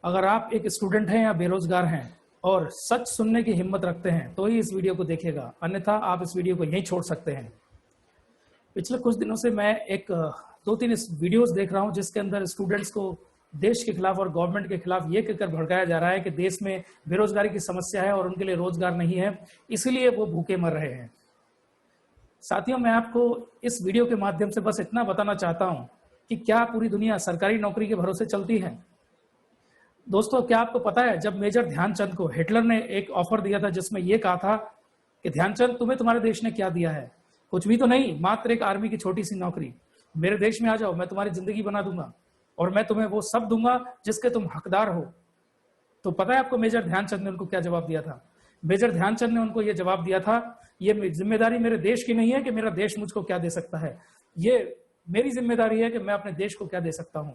अगर आप एक स्टूडेंट हैं या बेरोजगार हैं और सच सुनने की हिम्मत रखते हैं तो ही इस वीडियो को देखिएगा, अन्यथा आप इस वीडियो को यहीं छोड़ सकते हैं। पिछले कुछ दिनों से मैं एक दो तीन वीडियोस देख रहा हूं जिसके अंदर स्टूडेंट्स को देश के खिलाफ और गवर्नमेंट के खिलाफ ये कहकर भड़काया जा रहा है कि देश में बेरोजगारी की समस्या है और उनके लिए रोजगार नहीं है, इसीलिए वो भूखे मर रहे हैं। साथियों, मैं आपको इस वीडियो के माध्यम से बस इतना बताना चाहता हूं कि क्या पूरी दुनिया सरकारी नौकरी के भरोसे चलती है? दोस्तों, क्या आपको पता है जब मेजर ध्यानचंद को हिटलर ने एक ऑफर दिया था जिसमें यह कहा था कि ध्यानचंद, तुम्हें तुम्हारे देश ने क्या दिया है? कुछ भी तो नहीं, मात्र एक आर्मी की छोटी सी नौकरी। मेरे देश में आ जाओ, मैं तुम्हारी जिंदगी बना दूंगा और मैं तुम्हें वो सब दूंगा जिसके तुम हकदार हो। तो पता है आपको मेजर ध्यानचंद ने उनको क्या जवाब दिया था? मेजर ध्यानचंद ने उनको यह जवाब दिया था, ये जिम्मेदारी मेरे देश की नहीं है कि मेरा देश मुझको क्या दे सकता है, ये मेरी जिम्मेदारी है कि मैं अपने देश को क्या दे सकता हूं।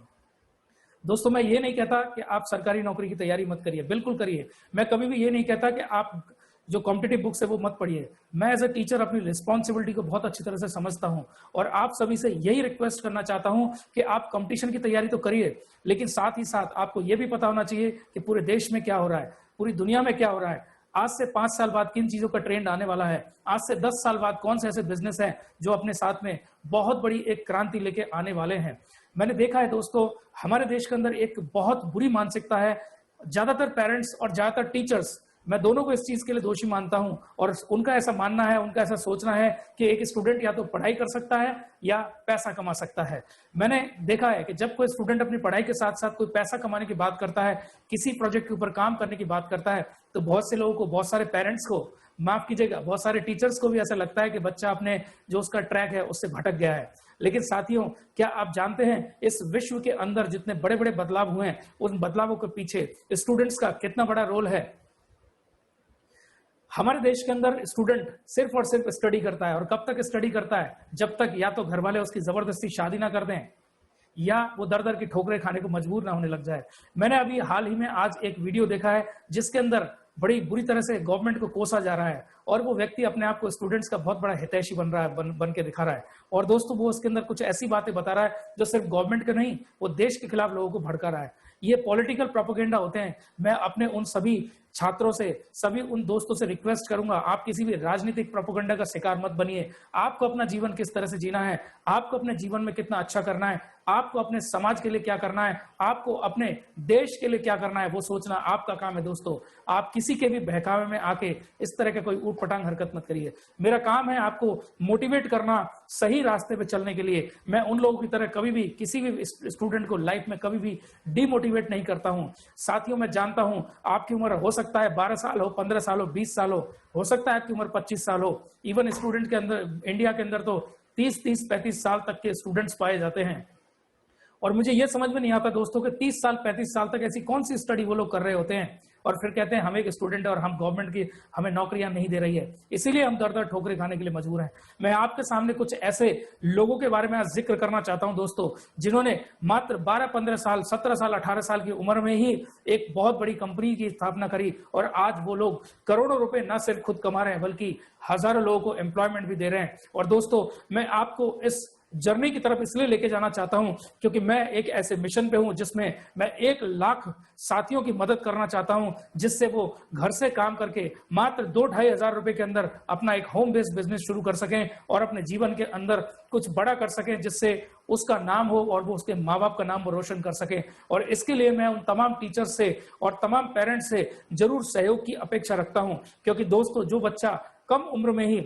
दोस्तों, मैं ये नहीं कहता कि आप सरकारी नौकरी की तैयारी मत करिए, बिल्कुल करिए। मैं कभी भी ये नहीं कहता कि आप जो कॉम्पिटिटिव बुक्स है वो मत पढ़िए। मैं एज अ टीचर अपनी रिस्पॉन्सिबिलिटी को बहुत अच्छी तरह से समझता हूं और आप सभी से यही रिक्वेस्ट करना चाहता हूं कि आप कंपटीशन की तैयारी तो करिए, लेकिन साथ ही साथ आपको ये भी पता होना चाहिए कि पूरे देश में क्या हो रहा है, पूरी दुनिया में क्या हो रहा है। आज से 5 साल बाद किन चीजों का ट्रेंड आने वाला है, आज से 10 साल बाद कौन से ऐसे बिजनेस हैं जो अपने साथ में बहुत बड़ी एक क्रांति लेके आने वाले हैं। मैंने देखा है दोस्तों, हमारे देश के अंदर एक बहुत बुरी मानसिकता है। ज्यादातर पेरेंट्स और ज्यादातर टीचर्स, मैं दोनों को इस चीज के लिए दोषी मानता हूं, और उनका ऐसा मानना है, उनका ऐसा सोचना है कि एक स्टूडेंट या तो पढ़ाई कर सकता है या पैसा कमा सकता है। मैंने देखा है कि जब कोई स्टूडेंट अपनी पढ़ाई के साथ साथ कोई पैसा कमाने की बात करता है, किसी प्रोजेक्ट के ऊपर काम करने की बात करता है, तो बहुत से लोगों को, बहुत सारे पेरेंट्स को, माफ कीजिएगा, बहुत सारे टीचर्स को भी ऐसा लगता है कि बच्चा अपने जो उसका ट्रैक है उससे भटक गया है। लेकिन साथियों, क्या आप जानते हैं इस विश्व के अंदर जितने बड़े बड़े बदलाव हुए हैं, उन बदलावों के पीछे स्टूडेंट्स का कितना बड़ा रोल है? हमारे देश के अंदर स्टूडेंट सिर्फ और सिर्फ स्टडी करता है, और कब तक स्टडी करता है? जब तक या तो घर वाले उसकी जबरदस्ती शादी ना कर दें या वो दर दर की ठोकरें खाने को मजबूर ना होने लग जाए। मैंने अभी हाल ही में आज एक वीडियो देखा है जिसके अंदर बड़ी बुरी तरह से गवर्नमेंट को कोसा जा रहा है, और वो व्यक्ति अपने आप को स्टूडेंट्स का बहुत बड़ा हितैषी बन रहा है, बन के दिखा रहा है। और दोस्तों, वो उसके अंदर कुछ ऐसी बातें बता रहा है जो सिर्फ गवर्नमेंट के नहीं, वो देश के खिलाफ लोगों को भड़का रहा है। ये पॉलिटिकल प्रोपेगेंडा होते हैं। मैं अपने उन सभी छात्रों से, सभी उन दोस्तों से रिक्वेस्ट करूंगा, आप किसी भी राजनीतिक प्रोपेगेंडा का शिकार मत बनिए। आपको अपना जीवन किस तरह से जीना है, आपको अपने जीवन में कितना अच्छा करना है, आपको अपने समाज के लिए क्या करना है, आपको अपने देश के लिए क्या करना है, वो सोचना आपका काम है। दोस्तों, आप किसी के भी बहकावे में आके इस तरह का कोई ऊट पटांग हरकत मत करिए। मेरा काम है आपको मोटिवेट करना सही रास्ते पे चलने के लिए। मैं उन लोगों की तरह कभी भी किसी भी स्टूडेंट को लाइफ में कभी भी डिमोटिवेट नहीं करता हूं। साथियों, मैं जानता हूं आपकी उम्र हो सकता है 12 साल हो, 15 साल हो, 20 साल हो सकता है आपकी उम्र 25 साल हो। इवन स्टूडेंट के अंदर, इंडिया के अंदर तो 30-35 साल तक के स्टूडेंट्स पाए जाते हैं। और मुझे यह समझ में नहीं आता दोस्तों कि 30 साल 35 साल तक ऐसी कौन सी स्टडी वो लोग कर रहे होते हैं और फिर कहते हैं हम एक स्टूडेंट है और हम गवर्नमेंट की हमें नौकरियां नहीं दे रही है, इसीलिए हम दर दर ठोकरे खाने के लिए मजबूर हैं। मैं आपके सामने कुछ ऐसे लोगों के बारे में आज जिक्र करना चाहता हूं दोस्तों, जिन्होंने मात्र 12-15 साल, 17 साल, 18 साल की उम्र में ही एक बहुत बड़ी कंपनी की स्थापना करी, और आज वो लोग करोड़ों रुपए न सिर्फ खुद कमा रहे हैं बल्कि हजारों लोगों को एम्प्लॉयमेंट भी दे रहे हैं। और दोस्तों, मैं आपको इस जर्नी की तरफ इसलिए लेके जाना चाहता हूं क्योंकि मैं एक ऐसे मिशन पे हूं जिसमें मैं 1 लाख साथियों की मदद करना चाहता हूं, जिससे वो घर से काम करके मात्र 2-2.5 हजार रुपए के अंदर अपना एक होम बेस्ड बिजनेस शुरू कर सकें और अपने जीवन के अंदर कुछ बड़ा कर सकें, जिससे उसका नाम हो और वो उसके माँ बाप का नाम वो रोशन कर सके। और इसके लिए मैं उन तमाम टीचर्स से और तमाम पेरेंट्स से जरूर सहयोग की अपेक्षा रखता हूं, क्योंकि दोस्तों, जो बच्चा कम उम्र में ही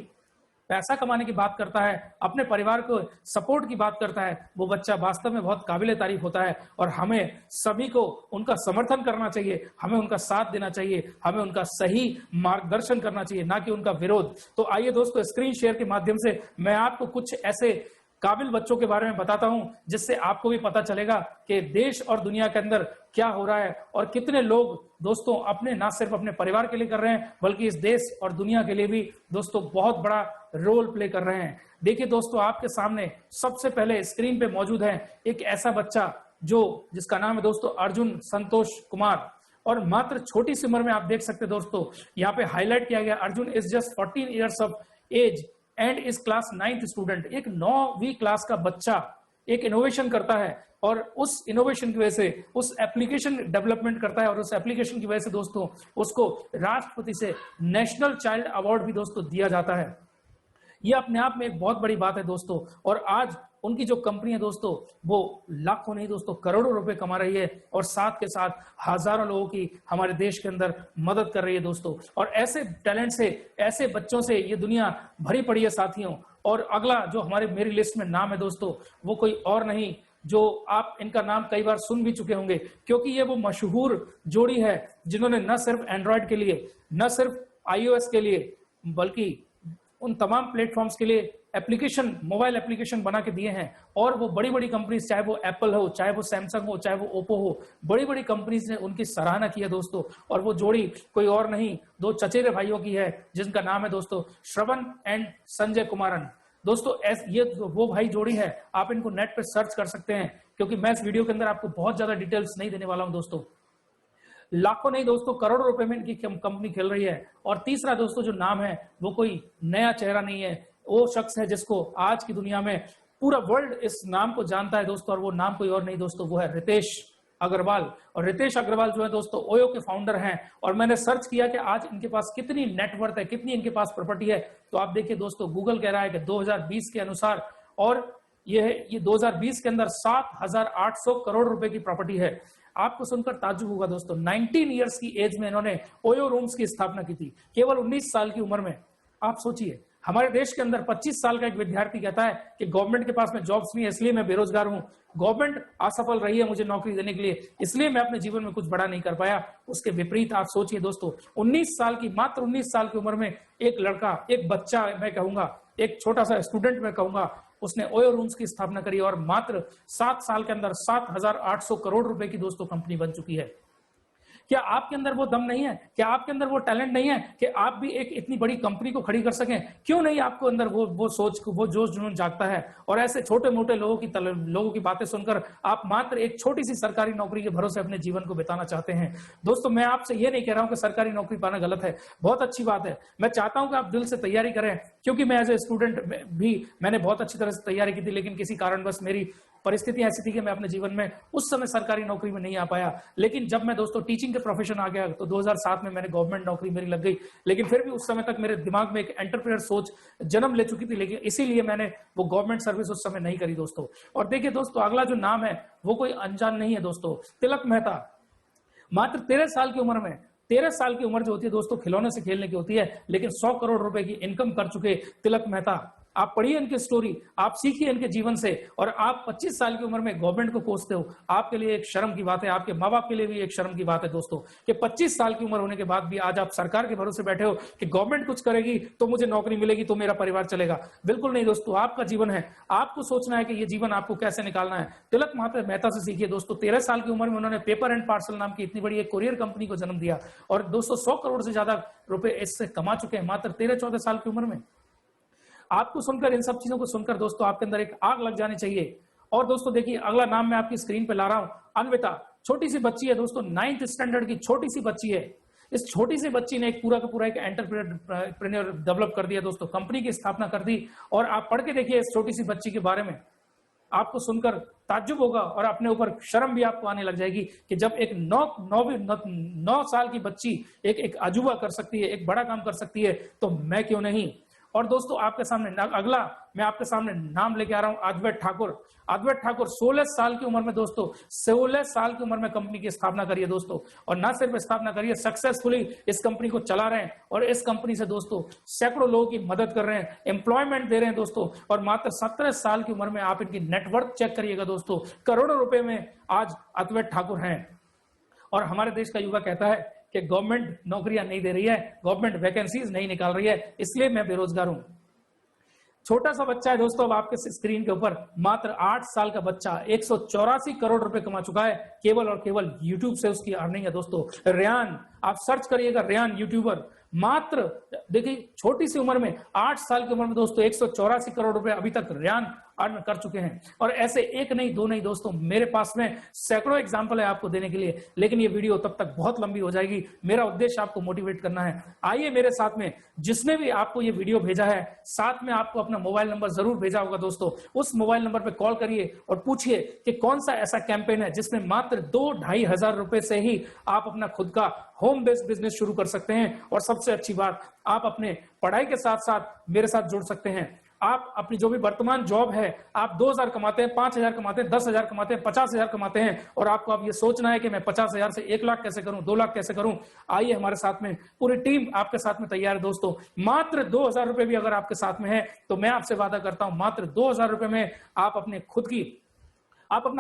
पैसा कमाने की बात करता है, अपने परिवार को सपोर्ट की बात करता है, वो बच्चा वास्तव में बहुत काबिले तारीफ होता है। और हमें सभी को उनका समर्थन करना चाहिए, हमें उनका साथ देना चाहिए, हमें उनका सही मार्गदर्शन करना चाहिए, ना कि उनका विरोध। तो आइए दोस्तों, स्क्रीन शेयर के माध्यम से मैं आपको कुछ ऐसे काबिल बच्चों के बारे में बताता हूं जिससे आपको भी पता चलेगा कि देश और दुनिया के अंदर क्या हो रहा है और कितने लोग दोस्तों अपने, ना सिर्फ अपने परिवार के लिए कर रहे हैं बल्कि इस देश और दुनिया के लिए भी दोस्तों बहुत बड़ा रोल प्ले कर रहे हैं। देखिए दोस्तों, आपके सामने सबसे पहले स्क्रीन पे मौजूद है एक ऐसा बच्चा जिसका नाम है दोस्तों अर्जुन संतोष कुमार, और मात्र छोटी सी उम्र में आप देख सकते हैं दोस्तों, यहाँ पे हाईलाइट किया गया Arjun is just 14 years of age and is class 9th student. एक 9वीं क्लास का बच्चा एक इनोवेशन करता है और उस इनोवेशन की वजह से उस एप्लीकेशन डेवलपमेंट करता है और उस एप्लीकेशन की वजह से दोस्तों उसको राष्ट्रपति से नेशनल चाइल्ड अवार्ड भी दोस्तों दिया जाता है। ये अपने आप में एक बहुत बड़ी बात है दोस्तों। और आज उनकी जो कंपनी है दोस्तों वो लाखों नहीं दोस्तों करोड़ों रुपए कमा रही है और साथ के साथ हजारों लोगों की हमारे देश के अंदर मदद कर रही है दोस्तों। और ऐसे टैलेंट से, ऐसे बच्चों से ये दुनिया भरी पड़ी है साथियों। और अगला जो मेरी लिस्ट में नाम है दोस्तों वो कोई और नहीं, जो आप इनका नाम कई बार सुन भी चुके होंगे, क्योंकि ये वो मशहूर जोड़ी है जिन्होंने न सिर्फ एंड्रॉयड के लिए, न सिर्फ iOS के लिए, बल्कि उन तमाम प्लेटफॉर्म्स के लिए एप्लीकेशन, मोबाइल एप्लीकेशन बना के दिए हैं। और वो बड़ी बड़ी कंपनीज, चाहे वो एप्पल हो, चाहे वो सैमसंग हो, चाहे वो ओप्पो हो, बड़ी बड़ी कंपनीज ने उनकी सराहना की है दोस्तों। और वो जोड़ी कोई और नहीं, दो चचेरे भाइयों की है जिनका नाम है दोस्तों श्रवण एंड संजय कुमारन। दोस्तों ये वो भाई जोड़ी है, आप इनको नेट पे सर्च कर सकते हैं, क्योंकि मैं इस वीडियो के अंदर आपको बहुत ज्यादा डिटेल्स नहीं देने वाला हूं दोस्तों। लाखों नहीं दोस्तों करोड़ों रुपए में इनकी कंपनी खेल रही है। और तीसरा दोस्तों जो नाम है वो कोई नया चेहरा नहीं है, वो शख्स है जिसको आज की दुनिया में पूरा वर्ल्ड इस नाम को जानता है दोस्तों। और वो नाम कोई और नहीं दोस्तों, वो है रितेश अग्रवाल। और रितेश अग्रवाल जो है दोस्तों ओयो के फाउंडर हैं। और मैंने सर्च किया कि आज इनके पास कितनी नेटवर्थ है, कितनी इनके पास प्रॉपर्टी है, तो आप देखिए दोस्तों गूगल कह रहा है कि 2020 के अनुसार, और ये 2020 के अंदर 7,800 करोड़ रुपए की प्रॉपर्टी है। आपको सुनकर ताज्जुब होगा दोस्तों, 19 इयर्स की एज में इन्होंने ओयो रूम्स की स्थापना की थी, केवल 19 साल की उम्र में। आप सोचिए, हमारे देश के अंदर 25 साल का एक विद्यार्थी कहता है कि गवर्नमेंट के पास में जॉब्स नहीं है, इसलिए मैं बेरोजगार हूं, गवर्नमेंट असफल रही है मुझे नौकरी देने के लिए, इसलिए मैं अपने जीवन में कुछ बड़ा नहीं कर पाया। उसके विपरीत आप सोचिए दोस्तों, 19 साल की, मात्र 19 साल की उम्र में एक लड़का, एक बच्चा मैं कहूंगा, एक छोटा सा स्टूडेंट मैं कहूंगा, उसने ओयो रूम्स की स्थापना करी और मात्र 7 साल के अंदर 7,800 करोड़ रुपए की दोस्तों कंपनी बन चुकी है। क्या आपके अंदर वो दम नहीं है? क्या आपके अंदर वो टैलेंट नहीं है कि आप भी एक इतनी बड़ी कंपनी को खड़ी कर सकें? क्यों नहीं आपको अंदर वो सोच, वो जोश जुनून जागता है? और ऐसे छोटे मोटे लोगों की बातें सुनकर आप मात्र एक छोटी सी सरकारी नौकरी के भरोसे अपने जीवन को बिताना चाहते हैं। दोस्तों मैं आपसे ये नहीं कह रहा हूं कि सरकारी नौकरी पाना गलत है, बहुत अच्छी बात है। मैं चाहता हूं कि आप दिल से तैयारी करें, क्योंकि मैं एज ए स्टूडेंट भी मैंने बहुत अच्छी तरह से तैयारी की थी, लेकिन किसी कारणवश मेरी परिस्थिति ऐसी थी कि मैं अपने जीवन में उस समय सरकारी नौकरी में नहीं आ पाया। लेकिन जब मैं दोस्तों टीचिंग के प्रोफेशन आ गया तो 2007 में मैंने गवर्नमेंट नौकरी मेरी लग गई। लेकिन फिर भी उस समय तक मेरे दिमाग में एक एंटरप्रेन्योर सोच जन्म ले चुकी थी, लेकिन इसीलिए मैंने वो गवर्नमेंट सर्विस उस समय नहीं करी दोस्तों। और देखिए दोस्तों, अगला जो नाम है वो कोई अनजान नहीं है दोस्तों, तिलक मेहता। मात्र 13 साल की उम्र में, 13 साल की उम्र जो होती है दोस्तों खिलौने से खेलने की होती है, लेकिन 100 करोड़ रुपए की इनकम कर चुके तिलक मेहता। आप पढ़िए इनकी स्टोरी, आप सीखिए इनके जीवन से, और आप 25 साल की उम्र में गवर्नमेंट को कोसते हो, आपके लिए एक शर्म की बात है, आपके माँ बाप के लिए भी एक शर्म की बात है दोस्तों, कि 25 साल की उम्र होने के बाद भी आज आप सरकार के भरोसे बैठे हो कि गवर्नमेंट कुछ करेगी तो मुझे नौकरी मिलेगी तो मेरा परिवार चलेगा। बिल्कुल नहीं दोस्तों, आपका जीवन है, आपको सोचना है कि ये जीवन आपको कैसे निकालना है। तिलक मेहता से सीखिए दोस्तों। 13 साल की उम्र में उन्होंने पेपर एंड पार्सल नाम की इतनी बड़ी एक कोरियर कंपनी को जन्म दिया, और दोस्तों 100 करोड़ से ज्यादा रुपए इससे कमा चुके हैं मात्र 13-14 साल की उम्र में। आपको सुनकर, इन सब चीजों को सुनकर दोस्तों आपके अंदर एक आग लग जानी चाहिए। और दोस्तों देखिए, अगला नाम मैं आपकी स्क्रीन पे ला रहा हूं, अन्विता। छोटी सी बच्ची है दोस्तों, 9th स्टैंडर्ड की छोटी सी बच्ची है। इस छोटी सी बच्ची ने एक पूरा का पूरा एक एंटरप्रेन्योर डेवलप कर दिया दोस्तों, कंपनी की स्थापना कर दी। और आप पढ़ के देखिए इस छोटी सी बच्ची के बारे में, आपको सुनकर ताज्जुब होगा और अपने ऊपर शर्म भी आपको आने लग जाएगी कि जब एक 9 साल की बच्ची एक अजूबा कर सकती है, एक बड़ा काम कर सकती है, तो मैं क्यों नहीं। और दोस्तों आपके सामने अगला मैं आपके सामने नाम लेके आ रहा हूं, अद्वैत ठाकुर। अद्वैत ठाकुर 16 साल की उम्र में दोस्तों, 16 साल की उम्र में कंपनी की स्थापना करी है दोस्तों। और ना सिर्फ स्थापना करी है, सक्सेसफुली इस कंपनी को चला रहे हैं, और इस कंपनी से दोस्तों सैकड़ों लोगों की मदद कर रहे हैं, एम्प्लॉयमेंट दे रहे हैं दोस्तों। और मात्र 17 साल की उम्र में आप इनकी नेटवर्थ चेक करिएगा दोस्तों, करोड़ों रुपए में आज अद्वैत ठाकुर हैं। और हमारे देश का युवा कहता है कि गवर्नमेंट नौकरियां नहीं दे रही है, गवर्नमेंट वैकेंसीज नहीं निकाल रही है, इसलिए मैं बेरोजगार हूं। छोटा सा बच्चा है दोस्तों, अब आपके स्क्रीन के ऊपर, मात्र 8 साल का बच्चा 184 करोड़ रुपए कमा चुका है, केवल और केवल यूट्यूब से उसकी अर्निंग है दोस्तों। रेयान, आप सर्च करिएगा रेयान यूट्यूबर, मात्र देखिए छोटी सी उम्र में, 8 साल की उम्र में दोस्तों 184 करोड़ रुपए अभी तक रेयान अर्न कर चुके हैं। और ऐसे एक नहीं दो नहीं दोस्तों, मेरे पास में सैकड़ों एग्जाम्पल है आपको देने के लिए, लेकिन ये वीडियो तब तक बहुत लंबी हो जाएगी। मेरा उद्देश्य आपको मोटिवेट करना है। आइए मेरे साथ में, जिसने भी आपको ये वीडियो भेजा है, साथ में आपको अपना मोबाइल नंबर जरूर भेजा होगा दोस्तों। उस मोबाइल नंबर पे कॉल करिए और पूछिए कि कौन सा ऐसा कैंपेन है जिसमें मात्र 2-2.5 हजार रुपए से ही आप अपना खुद का होम बेस्ड बिजनेस शुरू कर सकते हैं। और सबसे अच्छी बात, आप अपने पढ़ाई के साथ साथ मेरे साथ जुड़ सकते हैं। आप अपनी जो भी वर्तमान जॉब है, आप 2,000 कमाते हैं, 5,000 कमाते हैं, 10,000 कमाते हैं, 50,000 कमाते हैं, और आपको अब ये सोचना है कि मैं 50,000 से 1 लाख कैसे करूं, 2 लाख कैसे करूं। आइए हमारे साथ में, पूरी टीम आपके साथ में तैयार है दोस्तों। मात्र 2,000 रुपए भी अगर आपके साथ में है तो मैं आपसे वादा करता हूं, मात्र 2,000 रुपए में आप अपना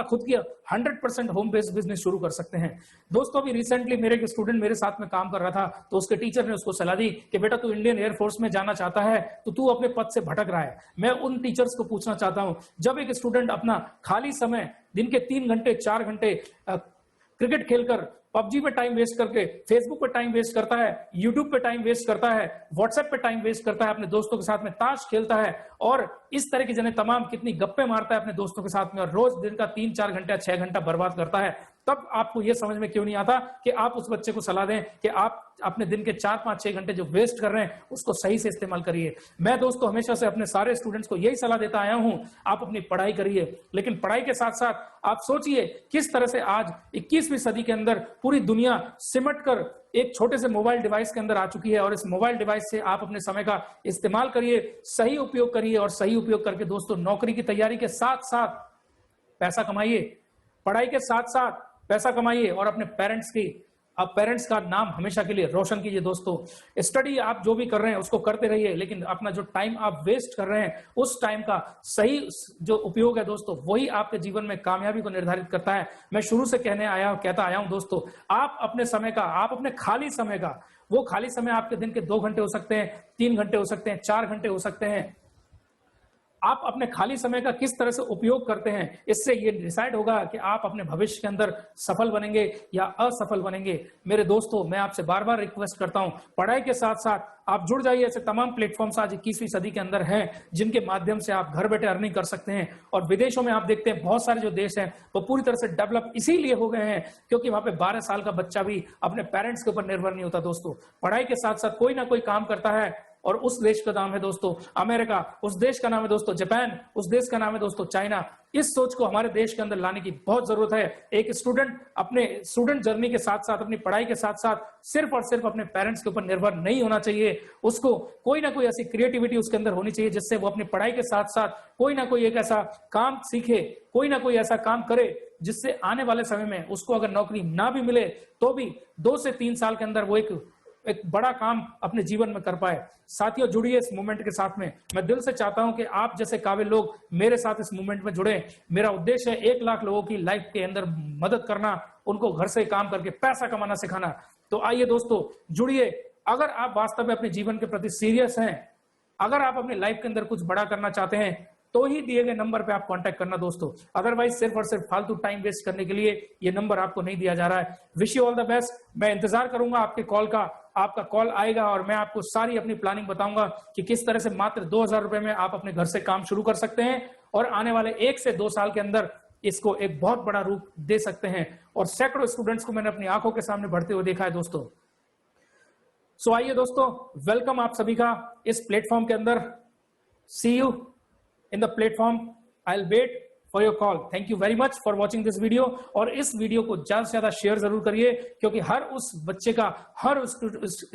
खुद की 100% होम बेस्ड बिजनेस शुरू कर सकते हैं दोस्तों। अभी रिसेंटली मेरे एक स्टूडेंट मेरे साथ में काम कर रहा था, तो उसके टीचर ने उसको सलाह दी कि बेटा तू इंडियन एयरफोर्स में जाना चाहता है, तो तू अपने पद से भटक रहा है। मैं उन टीचर्स को पूछना चाहता हूं, जब एक स्टूडेंट अपना खाली समय दिन के 3 घंटे 4 घंटे क्रिकेट खेलकर, पबजी पे टाइम वेस्ट करके, फेसबुक पे टाइम वेस्ट करता है, यूट्यूब पे टाइम वेस्ट करता है, व्हाट्सएप पे टाइम वेस्ट करता है, अपने दोस्तों के साथ में ताश खेलता है और इस तरह की जने तमाम कितनी गप्पे मारता है अपने दोस्तों के साथ में, और रोज दिन का 3-4 घंटा 6 घंटा बर्बाद करता है, तब आपको यह समझ में क्यों नहीं आता कि आप उस बच्चे को सलाह दें कि आप अपने दिन के 4-5-6 घंटे जो वेस्ट कर रहे हैं उसको सही से इस्तेमाल करिए। मैं दोस्तों हमेशा से अपने सारे स्टूडेंट्स को यही सलाह देता आया हूं, आप अपनी पढ़ाई करिए, लेकिन पढ़ाई के साथ साथ आप सोचिए किस तरह से आज 21वीं सदी के अंदर पूरी दुनिया सिमट कर एक छोटे से मोबाइल डिवाइस के अंदर आ चुकी है, और इस मोबाइल डिवाइस से आप अपने समय का इस्तेमाल करिए, सही उपयोग करिए, और सही उपयोग करके दोस्तों नौकरी की तैयारी के साथ साथ पैसा कमाइए, पढ़ाई के साथ साथ पैसा कमाइए, और अपने पेरेंट्स का नाम हमेशा के लिए रोशन कीजिए दोस्तों। स्टडी आप जो भी कर रहे हैं उसको करते रहिए, लेकिन अपना जो टाइम आप वेस्ट कर रहे हैं उस टाइम का सही जो उपयोग है दोस्तों, वही आपके जीवन में कामयाबी को निर्धारित करता है। मैं शुरू से कहता आया हूं दोस्तों, आप अपने खाली समय का, वो खाली समय आपके दिन के 2 घंटे हो सकते हैं, 3 घंटे हो सकते हैं, 4 घंटे हो सकते हैं, आप अपने खाली समय का किस तरह से उपयोग करते हैं, इससे ये डिसाइड होगा कि आप अपने भविष्य के अंदर सफल बनेंगे या असफल बनेंगे। मेरे दोस्तों, मैं आपसे बार बार रिक्वेस्ट करता हूं, पढ़ाई के साथ साथ आप जुड़ जाइए। ऐसे तमाम प्लेटफॉर्म्स आज 21वीं सदी के अंदर हैं जिनके माध्यम से आप घर बैठे अर्निंग कर सकते हैं। और विदेशों में आप देखते हैं बहुत सारे जो देश हैं वो पूरी तरह से डेवलप इसीलिए हो गए हैं क्योंकि वहां पे 12 साल का बच्चा भी अपने पेरेंट्स के ऊपर निर्भर नहीं होता दोस्तों। पढ़ाई के साथ साथ कोई ना कोई काम करता है, और उस देश का नाम है दोस्तों अमेरिका, उस देश का नाम है दोस्तों जापान, उस देश का नाम है दोस्तों चाइना। इस सोच को हमारे देश के अंदर लाने की बहुत जरूरत है। एक स्टूडेंट अपने स्टूडेंट जर्नी के साथ साथ, अपनी पढ़ाई के साथ साथ सिर्फ और सिर्फ अपने पेरेंट्स के ऊपर निर्भर नहीं होना चाहिए। उसको कोई ना कोई ऐसी क्रिएटिविटी उसके अंदर होनी चाहिए जिससे वो अपनी पढ़ाई के साथ साथ कोई ना कोई एक ऐसा काम सीखे, कोई ना कोई ऐसा काम करे जिससे आने वाले समय में उसको अगर नौकरी ना भी मिले तो भी 2 से 3 साल के अंदर वो एक बड़ा काम अपने जीवन में कर पाए। साथियों, जुड़िए इस मूवमेंट के साथ में। मैं दिल से चाहता हूं कि आप जैसे काबिल लोग मेरे साथ इस मूवमेंट में जुड़े। मेरा उद्देश्य है 1 लाख लोगों की लाइफ के अंदर मदद करना, उनको घर से काम करके पैसा कमाना सिखाना। तो आइए दोस्तों जुड़िए। अगर आप वास्तव में अपने जीवन के प्रति सीरियस हैं, अगर आप अपनी लाइफ के अंदर कुछ बड़ा करना चाहते हैं, तो ही दिए गए नंबर पे आप कांटेक्ट करना दोस्तों। अदरवाइज सिर्फ और सिर्फ फालतू टाइम वेस्ट करने के लिए ये नंबर आपको नहीं दिया जा रहा है। Wish you all the best. मैं इंतजार करूंगा आपके कॉल का। आपका कॉल आएगा और मैं आपको सारी अपनी प्लानिंग बताऊंगा कि किस तरह से मात्र 2,000 रुपए में आप अपने घर से काम शुरू कर सकते हैं और आने वाले 1 से 2 साल के अंदर इसको एक बहुत बड़ा रूप दे सकते हैं। और सैकड़ों स्टूडेंट्स को मैंने अपनी आंखों के सामने बढ़ते हुए देखा है दोस्तों। सो आइए दोस्तों, वेलकम आप सभी का इस प्लेटफॉर्म के अंदर। सी you in the platform. I'll wait for your call. Thank you very much for watching this video. और इस वीडियो को ज्यादा से ज्यादा शेयर जरूर करिए क्योंकि हर उस बच्चे का, हर उस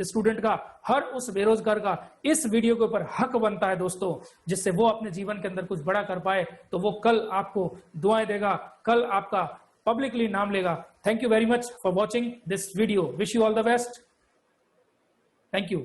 स्टूडेंट का, हर उस बेरोजगार का इस वीडियो के ऊपर हक बनता है दोस्तों, जिससे वो अपने जीवन के अंदर कुछ बड़ा कर पाए, तो वो कल आपको दुआएं देगा, कल आपका पब्लिकली नाम लेगा। Thank you very much for watching this video. Wish you all the best. Thank you.